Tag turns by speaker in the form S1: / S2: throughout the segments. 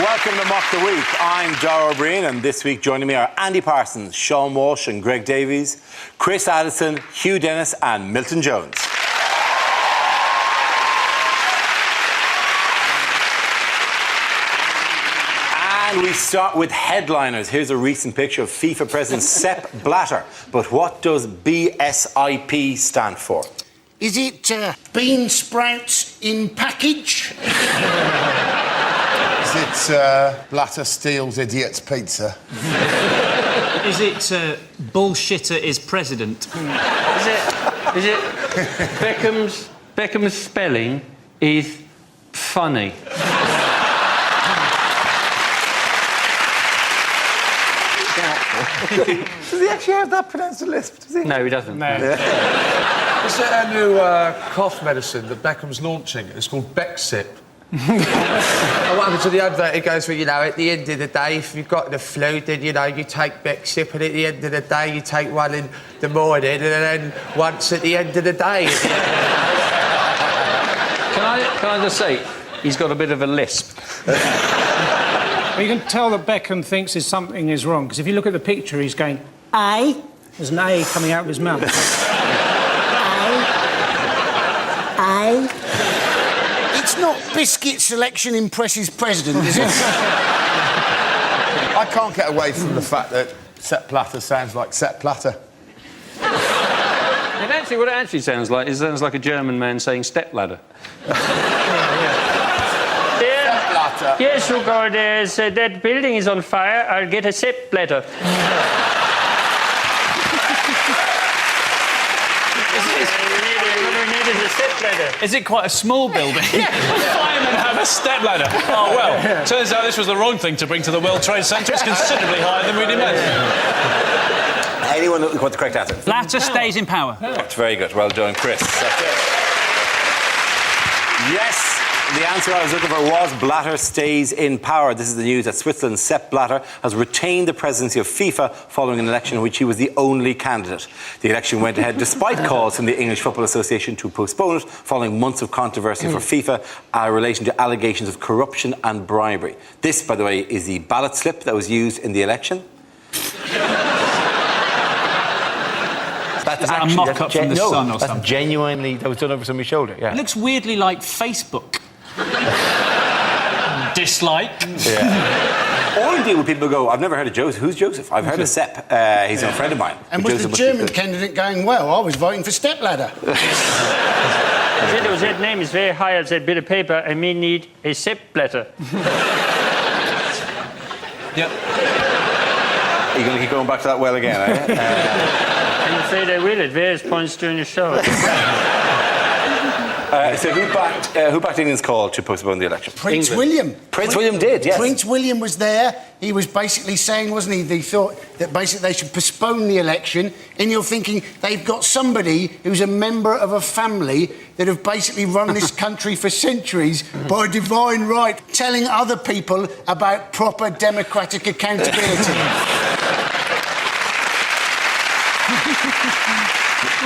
S1: Welcome to Mock the Week. I'm Dara O'Brien, and this week joining me are Andy Parsons, Sean Walsh and Greg Davies, Chris Addison, Hugh Dennis and Milton Jones. And we start with headliners. Here's a recent picture of FIFA President Sepp Blatter. But what does BSIP stand for?
S2: Is it bean sprouts in package?
S3: Is it Blatter steals idiots pizza?
S4: Is it bullshitter is president?
S5: Is it Beckham's spelling is funny?
S1: Does he actually have that pronounced a lisp? Does he?
S5: No, he doesn't.
S4: No.
S6: Is there a new cough medicine that Beckham's launching? It's called Bexip. And what happens to the advert? It goes, well, you know, at the end of the day, if you've got the flu, then, you know, you take Bexip, and at the end of the day, you take one in the morning, and then once at the end of the day.
S5: Can I just say, he's got a bit of a lisp.
S4: Well, you can tell that Beckham thinks something is wrong, because if you look at the picture, he's going, A. There's an A coming out of his mouth.
S2: A. It's not biscuit selection impresses president, is it?
S3: I can't get away from the fact that Sepp Blatter sounds like Sepp Blatter.
S5: What it actually sounds like is a German man saying stepladder. Yes, Hugo, there's that building is on fire. I'll get a Sepp Blatter.
S7: Is it quite a small building? Firemen have a stepladder. Oh, well, turns out this was the wrong thing to bring to the World Trade Center. It's considerably higher than we'd imagined.
S1: Anyone know what the correct answer?
S4: Blatter stays in power.
S1: That's very good. Well done, Chris. That's it. Yes. The answer I was looking for was Blatter stays in power. This is the news that Switzerland's Sepp Blatter has retained the presidency of FIFA following an election in which he was the only candidate. The election went ahead despite calls from the English Football Association to postpone it following months of controversy for FIFA in relation to allegations of corruption and bribery. This, by the way, is the ballot slip that was used in the election.
S4: Is that a mock-up from The Sun or something?
S1: That's genuinely, that was done over somebody's shoulder, yeah.
S4: It looks weirdly like Facebook.
S7: Dislike.
S1: Yeah. Or indeed when people go, I've never heard of Joseph. Who's Joseph? I've heard of Sepp. He's a friend of mine.
S2: And was the German candidate going, well, I was voting for stepladder?
S5: That name is very high on that bit of paper, and we need a Sepp Blatter.
S7: Yep.
S1: Are you going to keep going back to that well again, are you?
S5: I'm afraid I will at various points during the show.
S1: So who backed England's call to postpone the election?
S2: Prince William.
S1: Prince William did, yes.
S2: Prince William was there. He was basically saying, wasn't he, they thought that basically they should postpone the election, and you're thinking they've got somebody who's a member of a family that have basically run this country for centuries by divine right, telling other people about proper democratic accountability.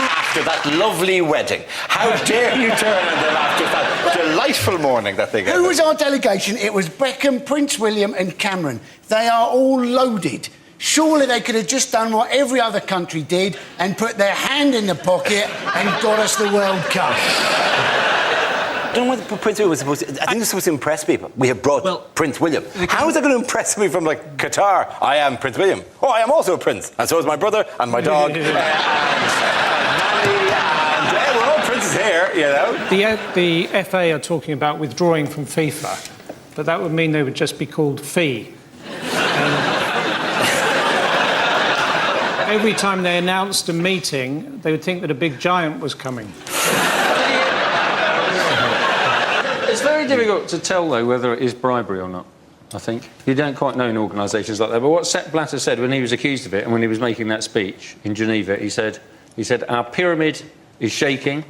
S1: After that lovely wedding. How dare you turn on them after that delightful morning that they gave.
S2: Who was our delegation? It was Beckham, Prince William and Cameron. They are all loaded. Surely they could have just done what every other country did and put their hand in the pocket and got us the World Cup.
S1: I don't know what Prince William was supposed to... I think it's supposed to impress people. We have brought Prince William. How is that going to impress me from, like, Qatar? I am Prince William. Oh, I am also a prince. And so is my brother and my dog. And we're all princes here, you know.
S4: The FA are talking about withdrawing from FIFA, but that would mean they would just be called FEE. Every time they announced a meeting, they would think that a big giant was coming.
S5: It's very difficult to tell, though, whether it is bribery or not, I think. You don't quite know in organisations like that. But what Sepp Blatter said when he was accused of it and when he was making that speech in Geneva, he said, our pyramid is shaking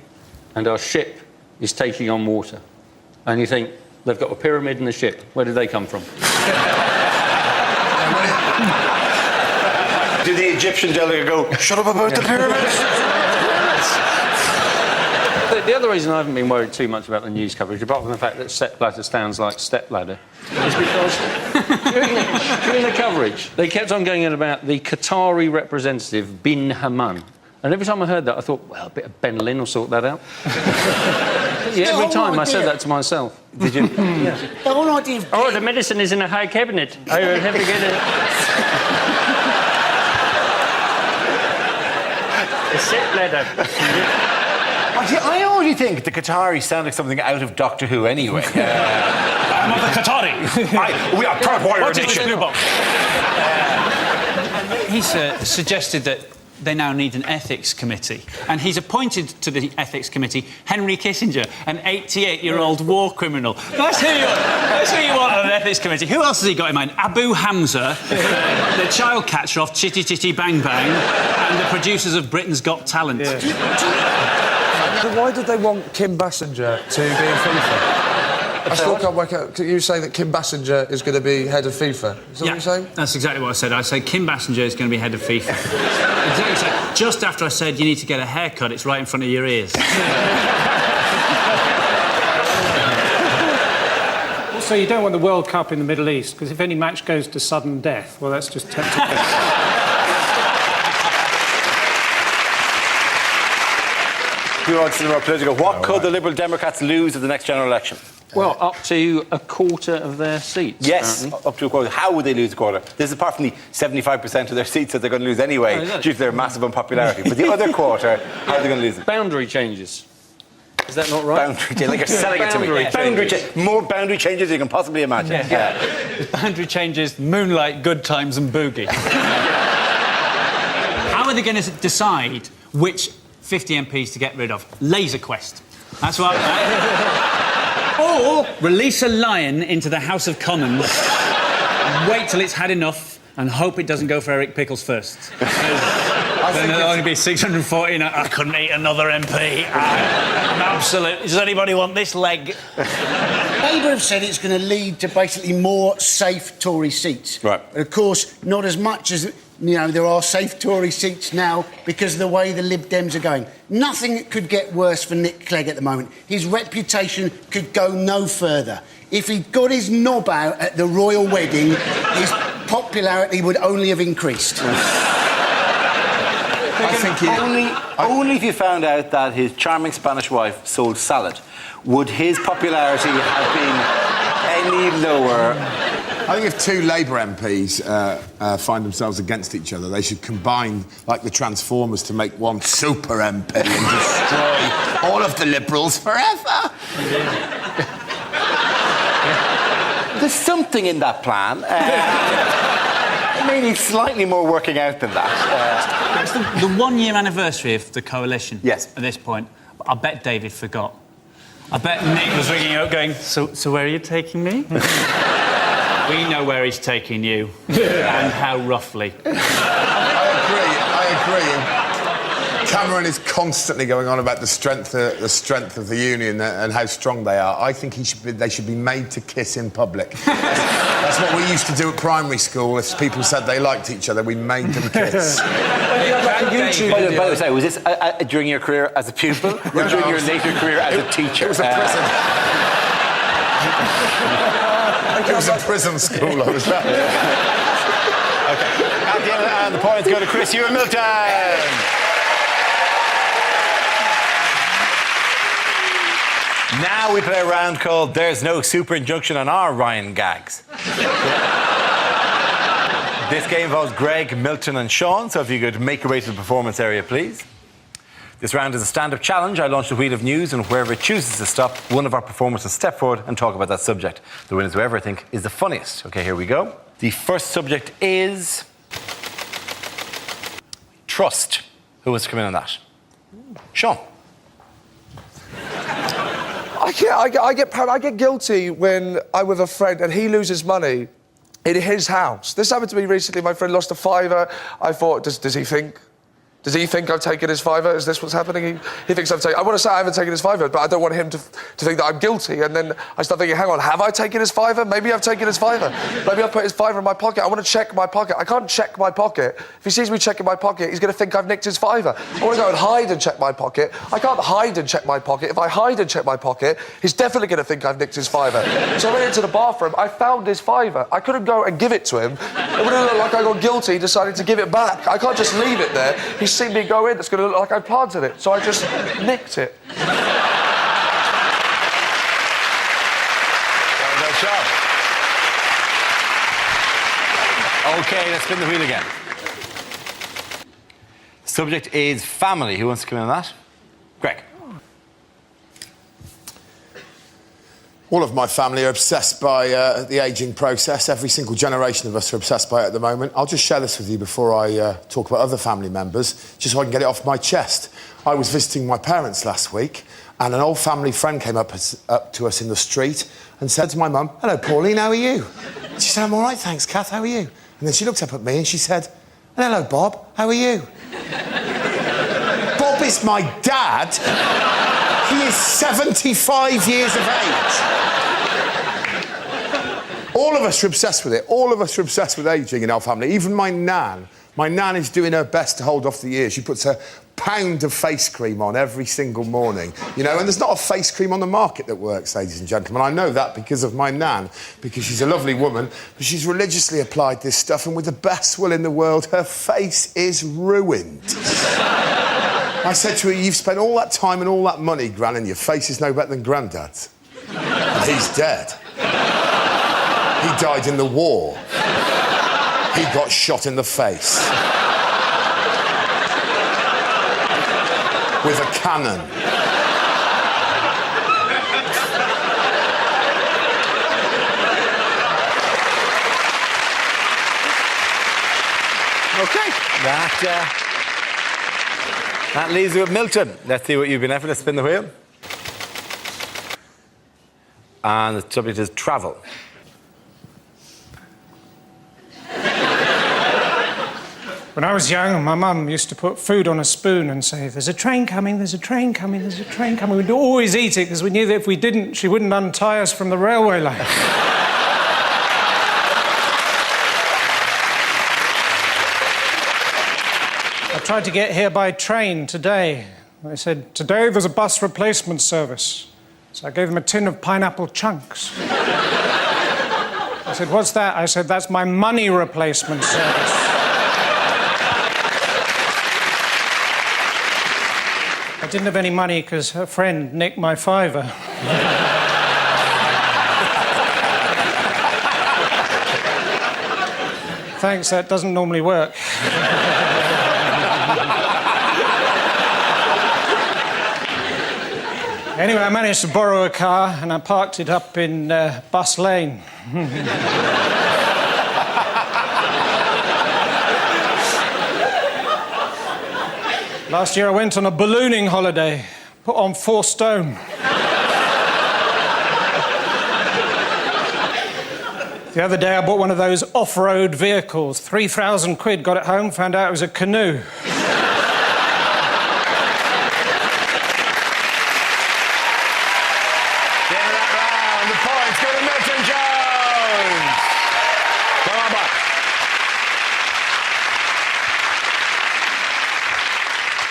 S5: and our ship is taking on water. And you think, they've got a pyramid and a ship. Where did they come from?
S1: Did the Egyptian delegate go, shut up about the pyramids?
S5: The other reason I haven't been worried too much about the news coverage, apart from the fact that Sepp Blatter sounds like stepladder, is because during the coverage, they kept on going on about the Qatari representative, Bin Haman. And every time I heard that, I thought, well, a bit of Benylin will sort that out. Every time I said that to myself.
S1: Did you?
S2: The whole idea of...
S5: Oh, the medicine is in a high cabinet. I will have to get it. A stepladder.
S1: I already think the Qataris sound like something out of Doctor Who anyway.
S7: I'm of the Qatari.
S1: We are third warrior
S7: What is this
S1: nation.
S7: blue box? He's suggested that they now need an ethics committee. And he's appointed to the ethics committee Henry Kissinger, an 88-year-old war criminal. That's who you want on an ethics committee. Who else has he got in mind? Abu Hamza, the child catcher off Chitty Chitty Bang Bang, and the producers of Britain's Got Talent.
S6: So why did they want Kim Basinger to be in FIFA? I still can't work out. You say that Kim Basinger is going to be head of FIFA. Is that what you're saying?
S7: That's exactly what I said. I said Kim Basinger is going to be head of FIFA. Exactly. So just after I said you need to get a haircut, it's right in front of your ears.
S4: Also, you don't want the World Cup in the Middle East, because if any match goes to sudden death, well, that's just tempting.
S1: More political. What could the Liberal Democrats lose at the next general election?
S5: Well, up to a quarter of their seats.
S1: Yes,
S5: apparently.
S1: up to a quarter. How would they lose a quarter? This is apart from the 75% of their seats that they're going to lose anyway due to their massive unpopularity. But the other quarter, how are they going to lose it?
S5: Boundary changes. Is that not right?
S1: Boundary changes, like you're selling it to me. More boundary changes you can possibly imagine. Yeah.
S7: Boundary changes, moonlight, good times and boogie. How are they going to decide which 50 MPs to get rid of? Laser Quest. That's what... Or release a lion into the House of Commons, wait till it's had enough, and hope it doesn't go for Eric Pickles first. Then there'll only be 640. I couldn't eat another MP. I'm absolute. Does anybody want this leg?
S2: Labour have said it's going to lead to basically more safe Tory seats.
S1: Right.
S2: But of course, not as much as, there are safe Tory seats now because of the way the Lib Dems are going. Nothing could get worse for Nick Clegg at the moment. His reputation could go no further. If he'd got his knob out at the royal wedding, his popularity would only have increased.
S1: I think only if you found out that his charming Spanish wife sold salad would his popularity have been any lower.
S3: I think if two Labour MPs find themselves against each other, they should combine, like the Transformers, to make one super MP and destroy all of the Liberals forever.
S1: There's something in that plan. Maybe slightly more working out than that.
S7: It's the 1 year anniversary of the coalition.
S1: Yes.
S7: At this point, I bet David forgot. I bet Nick was ringing out going, so where are you taking me? We know where he's taking you. And how roughly.
S3: I agree. Cameron is constantly going on about the strength of the union and how strong they are. I think they should be made to kiss in public. That's what we used to do at primary school. If people said they liked each other, we made them kiss.
S1: By the way, was this during your career as a pupil or during your later career as a teacher?
S3: It was a prison. It was a prison school. I was at.
S1: Okay. And the points go to Chris Ewan Milton. Now we play a round called There's No Super Injunction on Our Ryan Gags. This game involves Greg, Milton and Sean, so if you could make your way to the performance area, please. This round is a stand-up challenge. I launch the wheel of news, and wherever it chooses to stop, one of our performers will step forward and talk about that subject. The winner is whoever I think is the funniest. OK, here we go. The first subject is... trust. Who wants to come in on that? Sean.
S6: I get guilty when I'm with a friend and he loses money in his house. This happened to me recently. My friend lost a £5. I thought, does he think Does he think I've taken his fiver? Is this what's happening? He thinks I've taken... I want to say I haven't taken his fiver, but I don't want him to think that I'm guilty. And then I start thinking, hang on, have I taken his fiver? Maybe I've taken his fiver. Maybe I've put his fiver in my pocket. I want to check my pocket. I can't check my pocket. If he sees me checking my pocket, he's going to think I've nicked his fiver. I want to go and hide and check my pocket. I can't hide and check my pocket. If I hide and check my pocket, he's definitely going to think I've nicked his fiver. So I went into the bathroom. I found his fiver. I couldn't go and give it to him. It would have looked like I got guilty, decided to give it back. I can't just leave it there. He's seen me go in. It's going to look like I planted it. So I just nicked it.
S1: OK, let's spin the wheel again. Subject is family. Who wants to come in on that? Greg.
S3: All of my family are obsessed by the ageing process. Every single generation of us are obsessed by it at the moment. I'll just share this with you before I talk about other family members, just so I can get it off my chest. I was visiting my parents last week, and an old family friend came up to us in the street and said to my mum, "Hello, Pauline, how are you?" She said, "I'm all right, thanks, Kath, how are you?" And then she looked up at me and she said, "Hello, Bob, how are you?" Bob is my dad. He is 75 years of age. All of us are obsessed with it. All of us are obsessed with ageing in our family. Even my nan. My nan is doing her best to hold off the years. She puts a pound of face cream on every single morning. You know, and there's not a face cream on the market that works, ladies and gentlemen. I know that because of my nan, because she's a lovely woman, but she's religiously applied this stuff, and with the best will in the world, her face is ruined. I said to her, "You've spent all that time and all that money, Gran, and your face is no better than Grandad's." And he's dead. He died in the war. He got shot in the face. With a cannon.
S1: OK. That leaves you with Milton. Let's see what you've been after. Let's spin the wheel. And the subject is travel.
S4: When I was young, my mum used to put food on a spoon and say, "There's a train coming, there's a train coming, there's a train coming." We'd always eat it because we knew that if we didn't, she wouldn't untie us from the railway line. I tried to get here by train today. They said, "Today there's a bus replacement service." So I gave them a tin of pineapple chunks. I said, "What's that?" I said, "That's my money replacement service." I didn't have any money because her friend nicked my fiver. Thanks, that doesn't normally work. Anyway, I managed to borrow a car and I parked it up in Bus Lane. Last year I went on a ballooning holiday, put on 4 stone. The other day I bought one of those off-road vehicles, 3,000 quid, got it home, found out it was a canoe.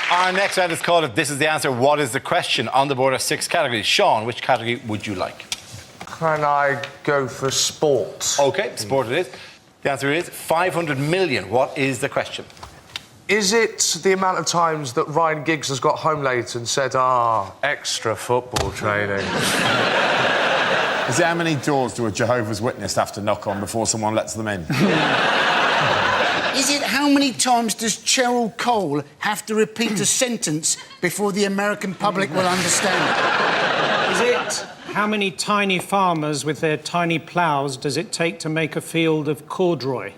S1: Our next round is called If This Is the Answer, What is the Question? On the board are 6 categories. Sean, which category would you like?
S6: Can I go for sport?
S1: OK, sport it is. The answer is 500 million. What is the question?
S6: Is it the amount of times that Ryan Giggs has got home late and said, extra football training?
S3: Is it how many doors do a Jehovah's Witness have to knock on before someone lets them in?
S2: Is it how many times does Cheryl Cole have to repeat a sentence before the American public will understand it?
S4: Is it how many tiny farmers with their tiny ploughs does it take to make a field of corduroy?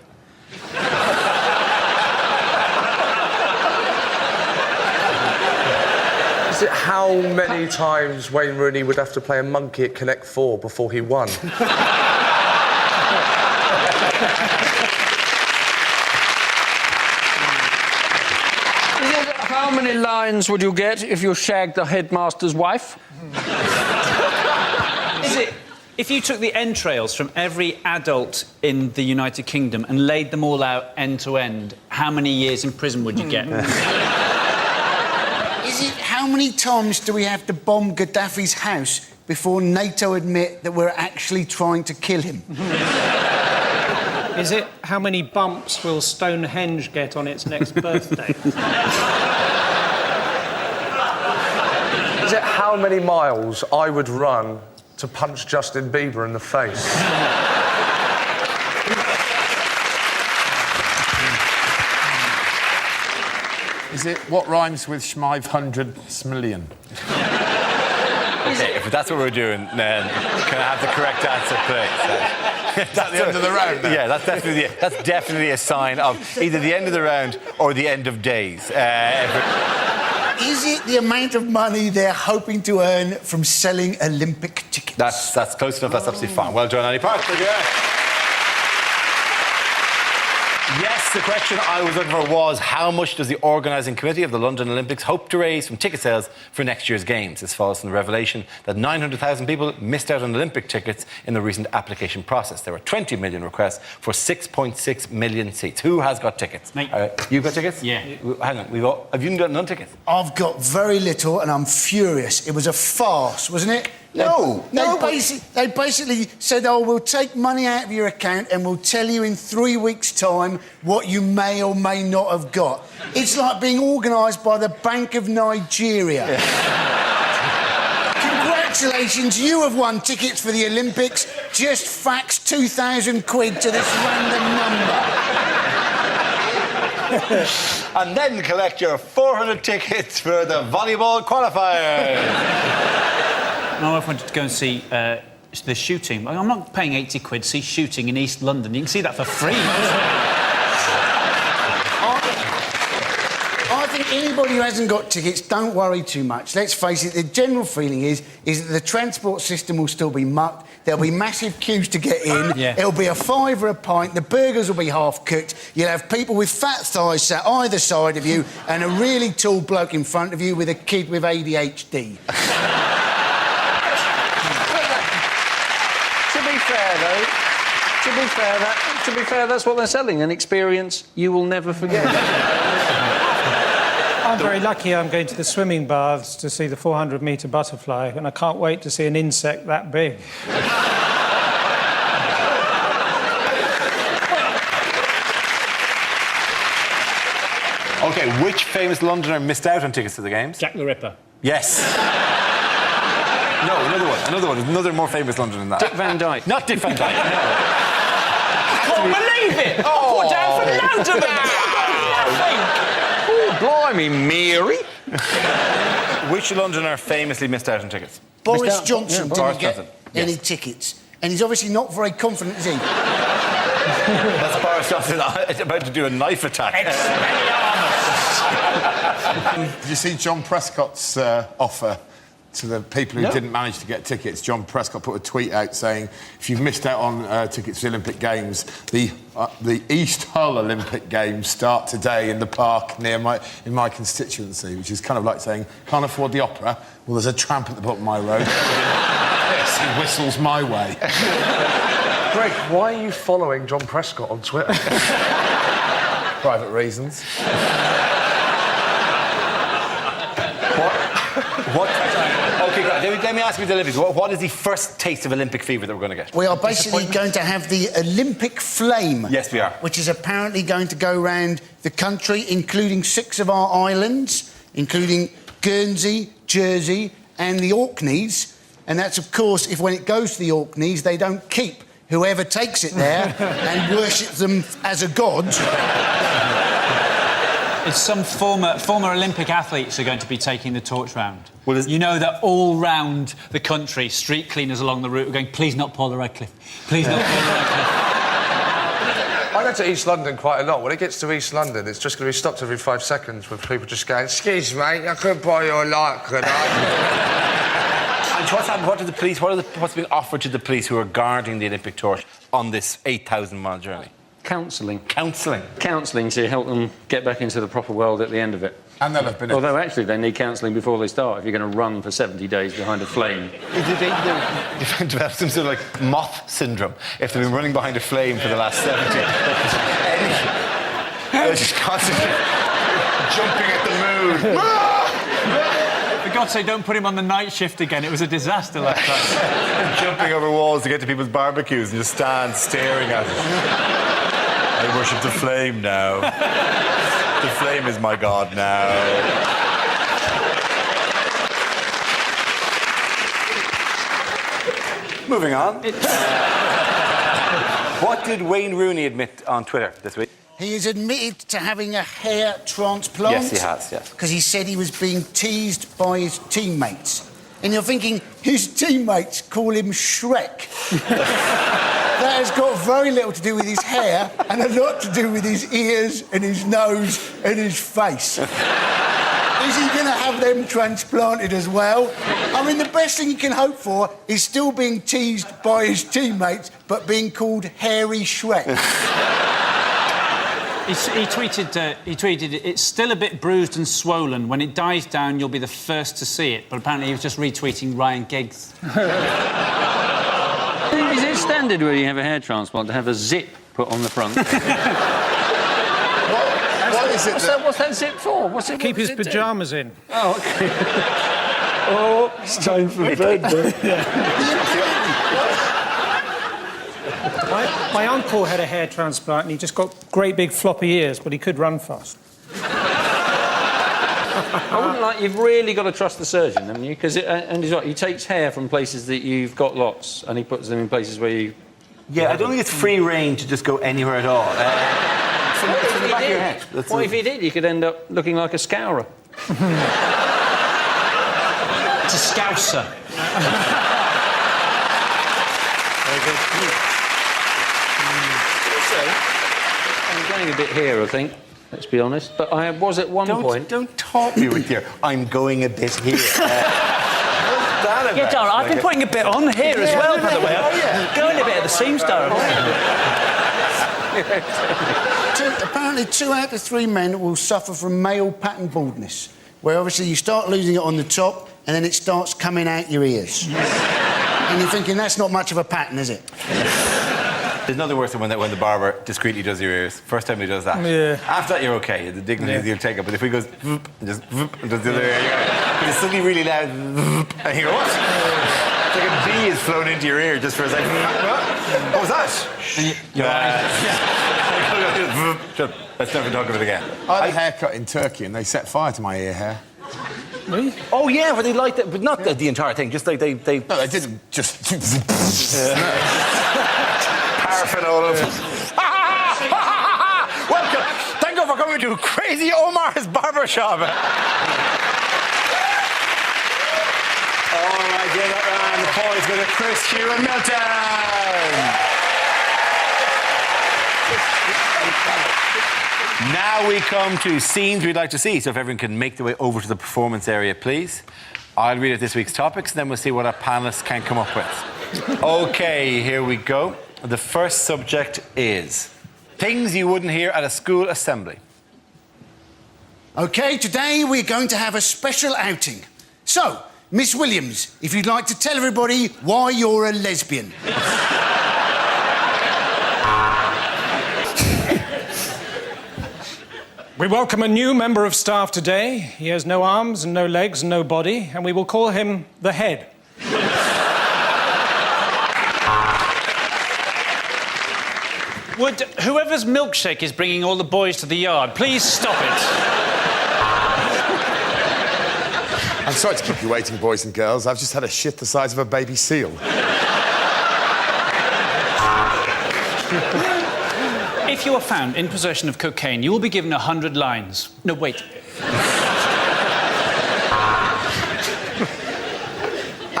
S6: Is it how many times Wayne Rooney would have to play a monkey at Connect 4 before he won?
S5: signs would you get if you shagged the headmaster's wife?
S7: Is it... If you took the entrails from every adult in the United Kingdom and laid them all out end to end, how many years in prison would you get?
S2: Is it how many times do we have to bomb Gaddafi's house before NATO admit that we're actually trying to kill him?
S4: Is it how many bumps will Stonehenge get on its next birthday?
S6: Is it how many miles I would run to punch Justin Bieber in the face?
S3: Is it what rhymes with 500 smillion?
S1: Okay, if that's what we're doing, then can I have the correct answer, please?
S3: That's the end of the round, then?
S1: Yeah, that's definitely a sign of either the end of the round or the end of days.
S2: Is it the amount of money they're hoping to earn from selling Olympic tickets?
S1: That's close enough. That's absolutely fine. Well done, Annie Park. Thank you. Yes, the question I was looking for was how much does the organising committee of the London Olympics hope to raise from ticket sales for next year's Games? This follows from the revelation that 900,000 people missed out on Olympic tickets in the recent application process. There were 20 million requests for 6.6 million seats. Who has got tickets?
S7: Me.
S1: You've got tickets?
S7: Yeah.
S1: Hang on, have you got none tickets?
S2: I've got very little and I'm furious. It was a farce, wasn't it? They basically said, oh, we'll take money out of your account and we'll tell you in 3 weeks' time what you may or may not have got. It's like being organised by the Bank of Nigeria. Congratulations, you have won tickets for the Olympics. Just fax 2,000 quid to this random number.
S1: And then collect your 400 tickets for the volleyball qualifiers.
S7: My wife wanted to go and see the shooting. I'm not paying 80 quid to see shooting in East London. You can see that for free.
S2: I think anybody who hasn't got tickets, don't worry too much. Let's face it, the general feeling is that the transport system will still be mucked. There'll be massive queues to get in.
S7: Yeah.
S2: It'll be £5 a pint. The burgers will be half-cooked. You'll have people with fat thighs sat either side of you and a really tall bloke in front of you with a kid with ADHD.
S5: To be fair, that's what they're selling, an experience you will never forget.
S4: I'm very lucky I'm going to the swimming baths to see the 400-metre butterfly, and I can't wait to see an insect that big.
S1: OK, which famous Londoner missed out on tickets to the Games?
S7: Jack the Ripper.
S1: Yes. No, another one. Another more famous Londoner than that.
S5: Dick Van Dyke.
S1: Not Dick Van Dyke, no.
S7: I can't believe it!
S1: Oh,
S7: Put down for loads of them!
S5: Oh, blimey, Mary.
S1: Which Londoner famously missed out on tickets?
S2: Boris Johnson
S1: Yeah,
S2: didn't
S1: Boris
S2: get
S1: Johnson.
S2: any
S1: Yes.
S2: tickets. And he's obviously not very confident, is he?
S1: That's Boris Johnson about to do a knife attack.
S3: Did you see John Prescott's offer to the people who didn't manage to get tickets? John Prescott put a tweet out saying, if you've missed out on tickets to the Olympic Games, the East Hull Olympic Games start today in the park in my constituency, which is kind of like saying, can't afford the opera? Well, there's a tramp at the bottom of my road. Yes, he whistles my way.
S6: Greg, why are you following John Prescott on Twitter?
S3: Private reasons.
S1: What? OK, great. Let me ask you the Olympics. What is the first taste of Olympic fever that we're going to get?
S2: We are basically going to have the Olympic flame.
S1: Yes, we are.
S2: Which is apparently going to go around the country, including 6 of our islands, including Guernsey, Jersey and the Orkneys. And that's, of course, if when it goes to the Orkneys, they don't keep whoever takes it there and worship them as a god.
S7: It's some former Olympic athletes are going to be taking the torch round.
S1: Well,
S7: you know that all round the country, street cleaners along the route are going, please not Paula Radcliffe. Please not Paula Radcliffe.
S6: I go to East London quite a lot. When it gets to East London, it's just going to be stopped every 5 seconds with people just going, excuse me, I could buy your light, could I?
S1: And what's happened? What did the police? What's being offered to the police who are guarding the Olympic torch on this 8,000-mile journey?
S5: Counselling.
S1: Counselling.
S5: Counselling to help them get back into the proper world at the end of it.
S3: And they'll have been...
S5: Although, actually, they need counselling before they start if you're going to run for 70 days behind a flame.
S1: They develop some sort of like moth syndrome if they've been running behind a flame for the last 70. They're just constantly jumping at the moon.
S7: For God's sake, don't put him on the night shift again. It was a disaster last time.
S1: Jumping over walls to get to people's barbecues and just stand staring at it. I worship the flame now. The flame is my god now. Moving on. What did Wayne Rooney admit on Twitter this week?
S2: He has admitted to having a hair transplant.
S1: Yes, he has, yes.
S2: Because he said he was being teased by his teammates. And you're thinking, his teammates call him Shrek. That has got very little to do with his hair and a lot to do with his ears and his nose and his face. Is he going to have them transplanted as well? I mean, the best thing you can hope for is still being teased by his teammates, but being called Hairy Shrek.
S7: He tweeted, it's still a bit bruised and swollen. When it dies down, you'll be the first to see it. But apparently he was just retweeting Ryan Giggs.
S5: Is it standard when you have a hair transplant to have a zip put on the front?
S3: What is it
S5: What's that zip for?
S4: Keep his pyjamas in.
S5: Oh, OK. Oh, it's time for bed,
S4: My uncle had a hair transplant and he just got great big floppy ears, but he could run fast.
S5: I wouldn't like... You've really got to trust the surgeon, haven't you? Because he takes hair from places that you've got lots and he puts them in places where you...
S1: Yeah, I don't think it's free reign to just go anywhere at all. It's in the back of your head.
S5: What if he did? You could end up looking like a scourer.
S7: It's a scouser.
S1: Very good.
S5: I'm going a bit here, I think. Let's be honest. But I was at one point...
S1: Don't taunt me with your I'm going a bit here. What's that about?
S7: Yeah, Dara, I've been putting a bit on here as well, by the way. Going a bit at the seams, Dara.
S2: Apparently 2 out of 3 men will suffer from male pattern baldness, where obviously you start losing it on the top and then it starts coming out your ears. And you're thinking, that's not much of a pattern, is it?
S1: There's nothing worse than when the barber discreetly does your ears. First time he does that.
S4: Yeah.
S1: After that, you're okay. The dignity you'll take it. But if he goes and just and does the other ear, it's suddenly really loud. And you go, what? It's like a bee has flown into your ear just for a second. What was that? Shut up. Let's never talk of it again.
S3: I had a haircut in Turkey and they set fire to my ear hair.
S4: Really?
S1: Oh, yeah, where they light it, but not the entire thing. Just like they...
S3: No, they didn't just...
S1: Paraffin all over. Welcome. Thank you for coming to Crazy Omar's Barbershop. All right, give that round of applause for Chris, Hugh and Milton. Now we come to scenes we'd like to see. So if everyone can make their way over to the performance area, please. I'll read out this week's topics, and then we'll see what our panellists can come up with. OK, here we go. The first subject is things you wouldn't hear at a school assembly.
S2: OK, today we're going to have a special outing. So, Miss Williams, if you'd like to tell everybody why you're a lesbian.
S4: We welcome a new member of staff today. He has no arms and no legs and no body, and we will call him the Head.
S7: Would whoever's milkshake is bringing all the boys to the yard, please stop it.
S3: I'm sorry to keep you waiting, boys and girls. I've just had a shit the size of a baby seal.
S7: If you are found in possession of cocaine, you will be given 100 lines. No, wait.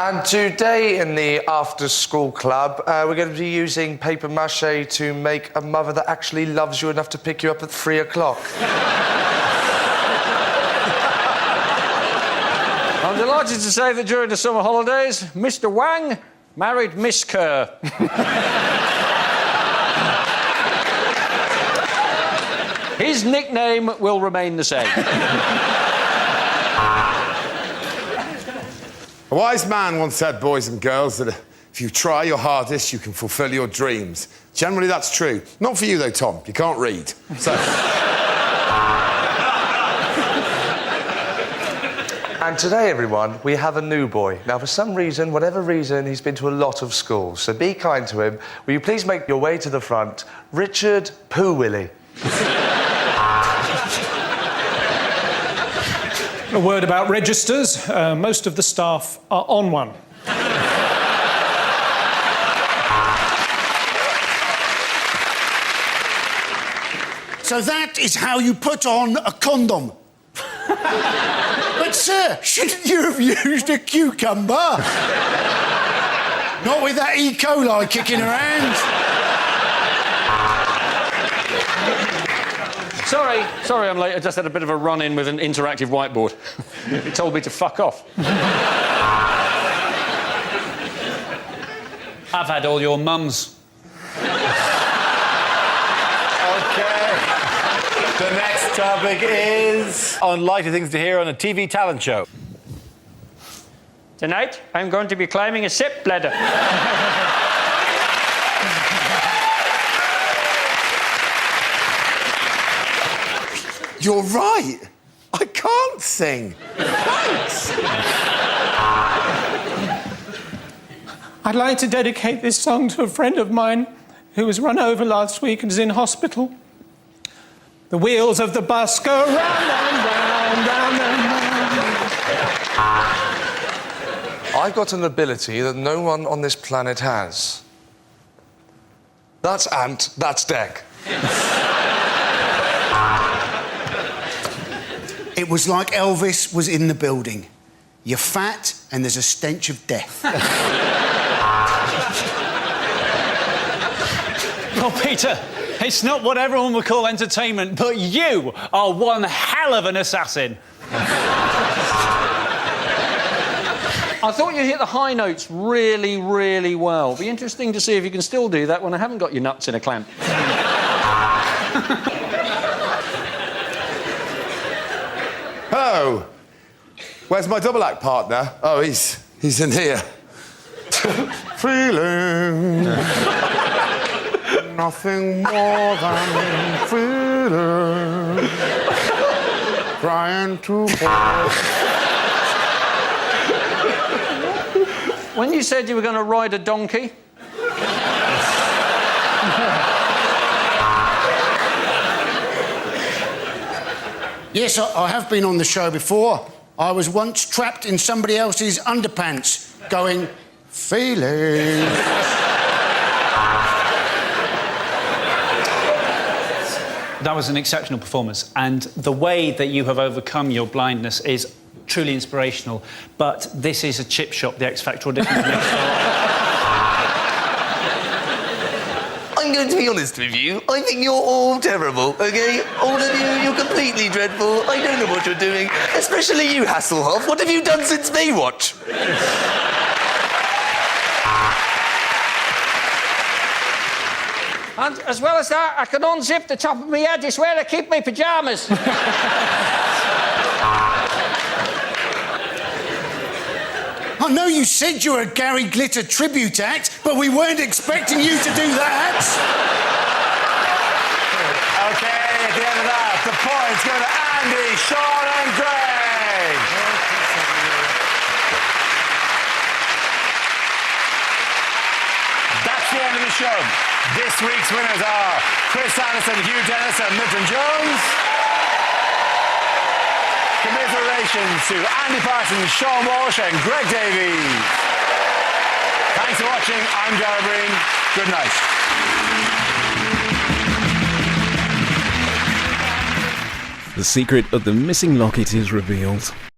S6: And today in the after-school club, we're going to be using paper mache to make a mother that actually loves you enough to pick you up at 3 o'clock.
S5: I'm delighted to say that during the summer holidays, Mr. Wang married Miss Kerr. His nickname will remain the same.
S3: A wise man once said, boys and girls, that if you try your hardest, you can fulfil your dreams. Generally, that's true. Not for you, though, Tom. You can't read. So...
S8: And today, everyone, we have a new boy. Now, for some reason, whatever reason, he's been to a lot of schools, so be kind to him. Will you please make your way to the front? Richard Pooh Willie.
S4: A word about registers. Most of the staff are on one.
S2: So that is how you put on a condom. But, sir, shouldn't you have used a cucumber? Not with that E. coli kicking around.
S5: Sorry I'm late. I just had a bit of a run-in with an interactive whiteboard. It told me to fuck off.
S7: I've had all your mums.
S1: The next topic is unlikely things to hear on a TV talent show.
S5: Tonight, I'm going to be climbing a SIP ladder.
S3: You're right. I can't sing. Thanks.
S4: I'd like to dedicate this song to a friend of mine who was run over last week and is in hospital. The wheels of the bus go round and round, round and round.
S8: I've got an ability that no one on this planet has. That's Ant, that's Dec.
S2: It was like Elvis was in the building. You're fat and there's a stench of death.
S7: Well, Peter, it's not what everyone would call entertainment, but you are one hell of an assassin.
S5: I thought you hit the high notes really, really well. Be interesting to see if you can still do that when I haven't got your nuts in a clamp.
S3: Oh, where's my double act partner? Oh, he's in here. Feeling nothing more than feeling, trying to hold.
S5: When you said you were going to ride a donkey...
S2: Yes, I have been on the show before. I was once trapped in somebody else's underpants, going, feeling.
S7: That was an exceptional performance, and the way that you have overcome your blindness is truly inspirational. But this is a chip shop, the X Factor audition.
S9: I'm going to be honest with you. I think you're all terrible, OK? All of you, you're completely dreadful. I don't know what you're doing. Especially you, Hasselhoff. What have you done since Baywatch?
S5: And as well as that, I can unzip the top of my head. It's where I keep my pyjamas.
S2: I know you said you were a Gary Glitter tribute act, but we weren't expecting you to do that.
S1: OK, at the end of that, the points go to Andy, Sean and Greg. That's the end of the show. This week's winners are Chris Anderson, Hugh Dennis and Milton Jones. Commiserations to Andy Parsons, Sean Walsh and Greg Davies. Thanks for watching. I'm Dara Breen. Good night.
S10: The secret of the missing locket is revealed.